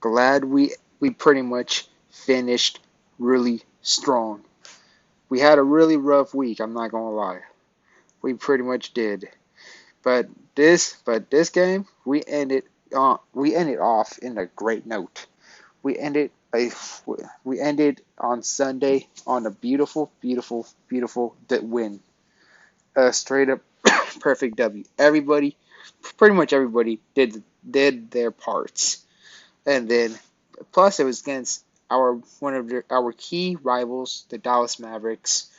glad we pretty much finished really strong. We had a really rough week, I'm not gonna lie. We pretty much did. But this game we ended off in a great note. We ended a we ended on Sunday on a beautiful win. A straight up perfect W. Pretty much everybody did their parts. And then plus it was against our key rivals, the Dallas Mavericks.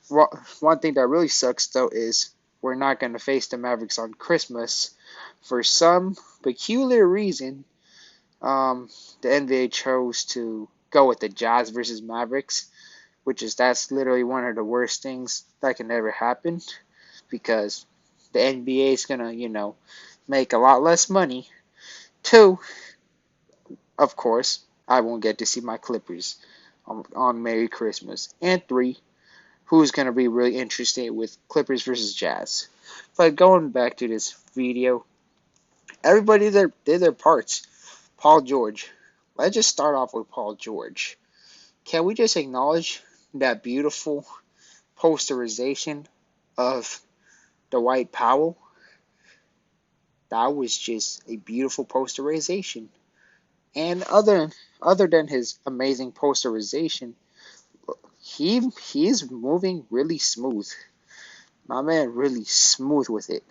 One thing that really sucks though is we're not going to face the Mavericks on Christmas. For some peculiar reason, the NBA chose to go with the Jazz versus Mavericks, that's literally one of the worst things that can ever happen because the NBA is gonna make a lot less money. Two, of course, I won't get to see my Clippers on Merry Christmas. And three, who's going to be really interested with Clippers versus Jazz. But going back to this video, everybody did their parts. Paul George. Let's just start off with Paul George. Can we just acknowledge that beautiful posterization of Dwight Powell? That was just a beautiful posterization. And other than his amazing posterization, he's moving really smooth. My man really smooth with it.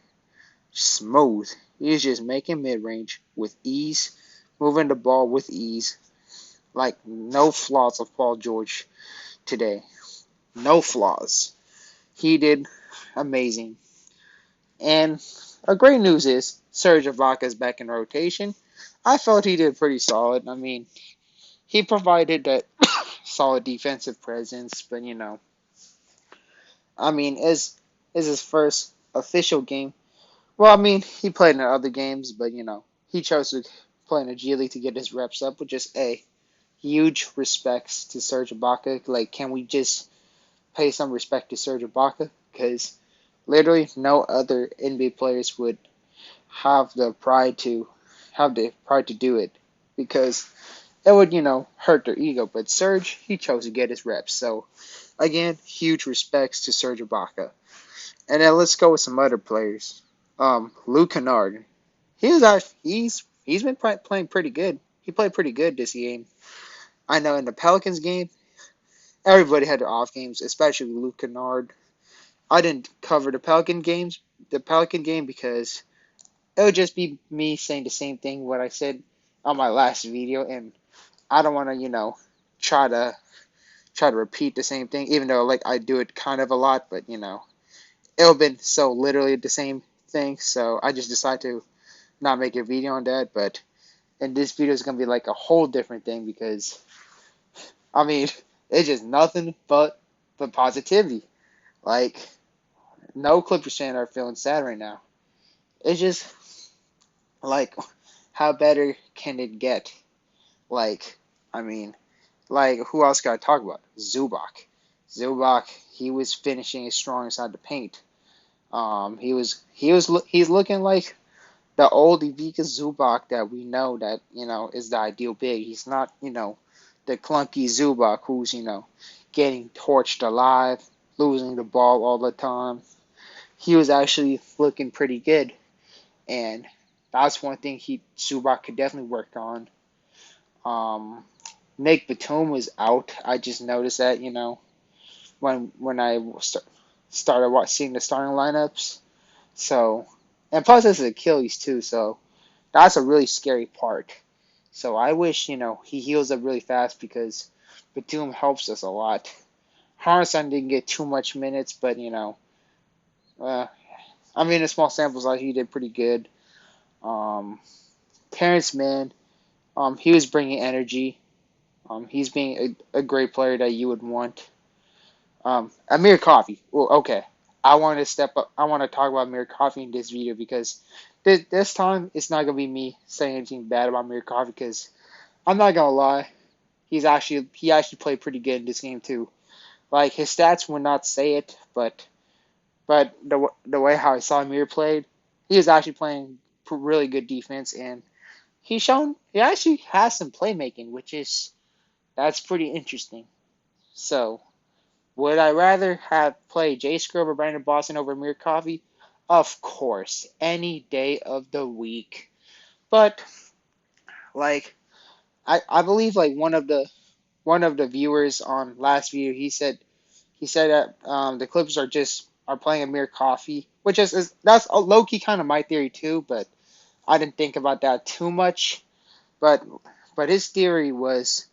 Smooth. He's just making mid-range with ease, moving the ball with ease. Like no flaws of Paul George today. No flaws. He did amazing. And a great news is Serge Ibaka is back in rotation. I felt he did pretty solid. I mean, he provided that solid defensive presence, but as his first official game. Well, I mean, he played in other games, but he chose to play in a G League to get his reps up, which is a huge respects to Serge Ibaka. Like, can we just pay some respect to Serge Ibaka? Because literally no other NBA players would have the pride to do it because it would, hurt their ego. But Serge, he chose to get his reps. So, again, huge respects to Serge Ibaka. And then let's go with some other players. Luke Canard. He's been playing pretty good. He played pretty good this game. I know in the Pelicans game, everybody had their off games, especially Luke Canard. I didn't cover the Pelican game because it would just be me saying the same thing what I said on my last video, and I don't want to, try to repeat the same thing, even though like I do it kind of a lot, but it'll been so literally the same thing, so I just decided to not make a video on that. But and this video is gonna be like a whole different thing because I mean it's just nothing but positivity. Like no Clippers fan are feeling sad right now. It's just like how better can it get? Like I mean, like who else got to talk about? Zubac. Zubac, he was finishing his strong inside the paint. He's looking like the old Ivica Zubac that we know that is the ideal big. He's not the clunky Zubac who's getting torched alive, losing the ball all the time. He was actually looking pretty good, and that's one thing Zubac could definitely work on. Nick Batum was out. I just noticed that when I started seeing the starting lineups. So, and plus this is Achilles too, so that's a really scary part. So I wish, he heals up really fast because Batum helps us a lot. Harnson didn't get too much minutes, but, in small sample size, he did pretty good. Terrence Mann, he was bringing energy. He's being a great player that you would want. Amir Coffey. Well, okay. I want to step up. I want to talk about Amir Coffey in this video because this time it's not gonna be me saying anything bad about Amir Coffey because I'm not gonna lie, he actually played pretty good in this game too. Like his stats would not say it, but the way how I saw Amir played, he was actually playing really good defense, and he actually has some playmaking, which is that's pretty interesting. So, would I rather have played Jay Scrub or Brandon Boston over Amir Coffey? Of course, any day of the week. But like I believe like one of the viewers on last video he said that the Clippers are playing Amir Coffey, which is that's a low key kind of my theory too, but I didn't think about that too much. But his theory was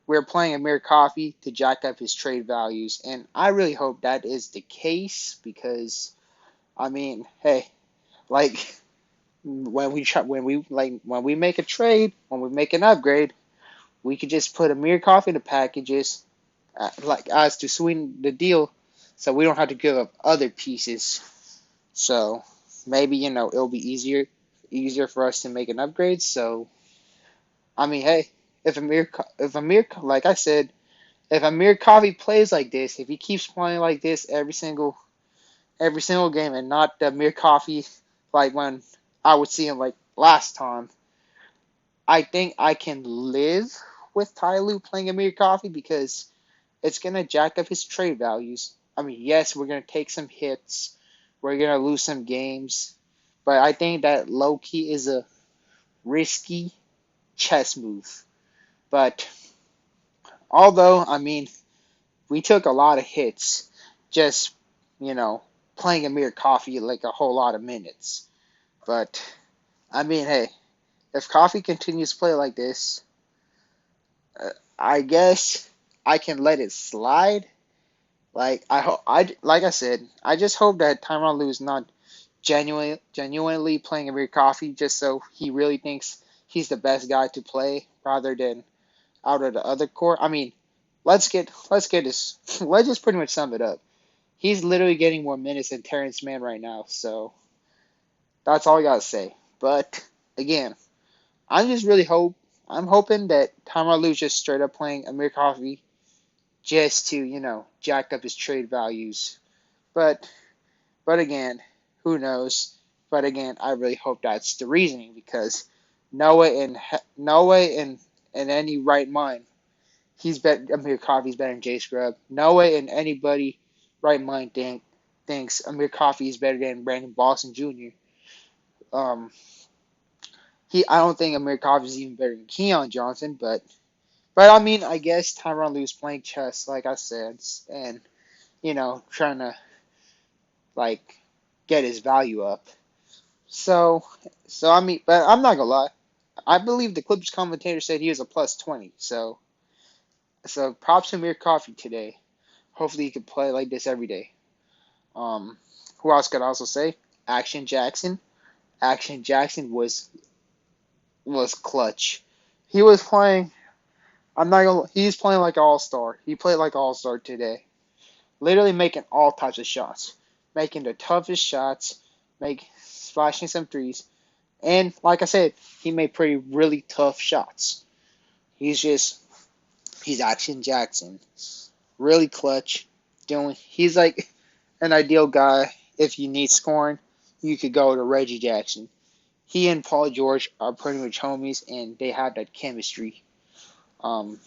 we're playing Amir Coffey to jack up his trade values, and I really hope that is the case because I mean, hey, like when we make a trade, when we make an upgrade, we could just put Amir Coffey in the packages, like as to sweeten the deal, so we don't have to give up other pieces. So maybe it'll be easier for us to make an upgrade. So I mean, hey, if Amir like I said, if Amir Coffey plays like this, if he keeps playing like this every single game, and not the Amir Coffey like when I would see him like last time, I think I can live with Ty Lue playing Amir Coffey because it's gonna jack up his trade values. I mean, yes, we're gonna take some hits, we're gonna lose some games, but I think that low key is a risky chess move. But although I mean, we took a lot of hits just you know playing Amir Coffey like a whole lot of minutes. But I mean, hey, if Coffey continues to play like this, uh, I guess I can let it slide. Like like I said, I just hope that Tyron Lue is not genuinely playing Amir Coffey just so he really thinks he's the best guy to play rather than out of the other core. I mean, let's get this. Let's just pretty much sum it up. He's literally getting more minutes than Terrence Mann right now, so that's all I gotta say. But again, I'm just really I'm hoping that Tyron Lue's just straight up playing Amir Coffey just to jack up his trade values. But again, who knows? But again, I really hope that's the reasoning because Noah in any right mind, Amir Coffey's better than Jay Scrub. Noah in anybody right mind thinks Amir Coffey is better than Brandon Boston Jr. Um, I don't think Amir Coffey is even better than Keon Johnson, but I mean, I guess Tyronn Lue's playing chess, like I said, and trying to like get his value up. So, I mean, but I'm not gonna lie. I believe the Clippers commentator said he was a plus 20. So props to Amir Coffey today. Hopefully he can play like this every day. Who else could I also say? Action Jackson. Action Jackson was clutch. He was playing. I'm not gonna. He's playing like an all-star. He played like an all-star today. Literally making all types of shots, making the toughest shots, splashing some threes, and like I said, he made pretty really tough shots. He's Action Jackson, really clutch. He's like an ideal guy if you need scoring. You could go to Reggie Jackson. He and Paul George are pretty much homies, and they have that chemistry. Um,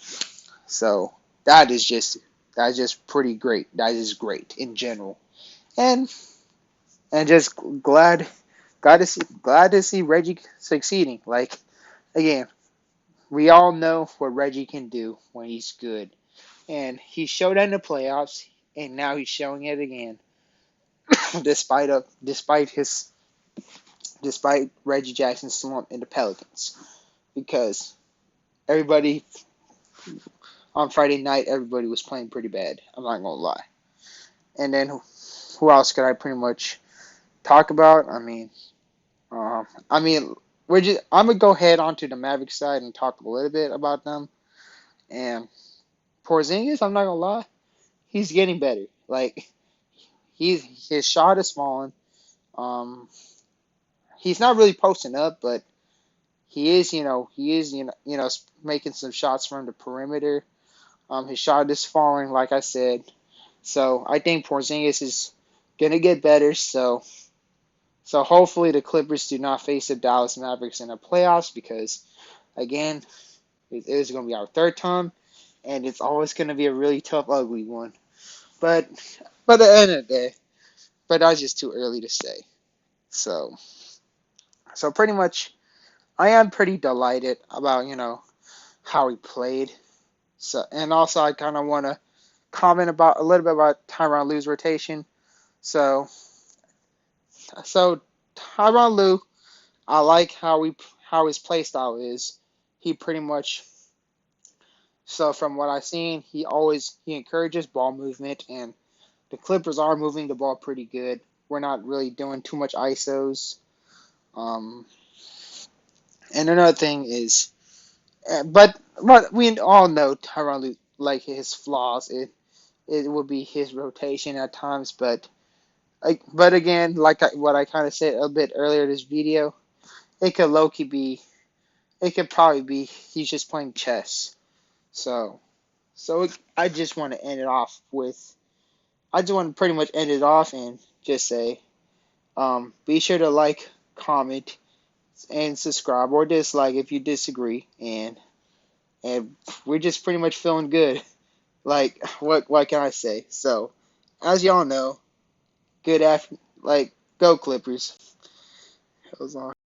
so that's just pretty great. That is great in general, and just glad to see Reggie succeeding. Like again, we all know what Reggie can do when he's good, and he showed that in the playoffs, and now he's showing it again, despite Reggie Jackson's slump in the Pelicans, because everybody on Friday night everybody was playing pretty bad. I'm not gonna lie. And then who else could I pretty much talk about? I mean, I'm gonna go head onto the Mavericks side and talk a little bit about them. And Porzingis, I'm not gonna lie, he's getting better. Like his shot is falling. Um, he's not really posting up, but he is making some shots from the perimeter. His shot is falling, like I said. So I think Porzingis is gonna get better. So So hopefully the Clippers do not face the Dallas Mavericks in the playoffs because, again, it is going to be our third time, and it's always going to be a really tough, ugly one. But at the end of the day, but that's just too early to say. So pretty much, I am pretty delighted about how he played. So and also I kind of want to comment about a little bit about Tyron Lue's rotation. So so Tyron Lue, I like how his play style is. He pretty much so from what I've seen, he encourages ball movement, and the Clippers are moving the ball pretty good. We're not really doing too much ISOs. Um, and another thing is, but we all know Tyron Lue, like his flaws. It would be his rotation at times, but again, what I kind of said a bit earlier in this video, it could low key be, it could probably be he's just playing chess. So I just want to end it off with, I just want to pretty much end it off and just say, be sure to like, comment, and subscribe or dislike if you disagree, and we're just pretty much feeling good. Like what can I say? So as y'all know, good after, like, go Clippers. It was on.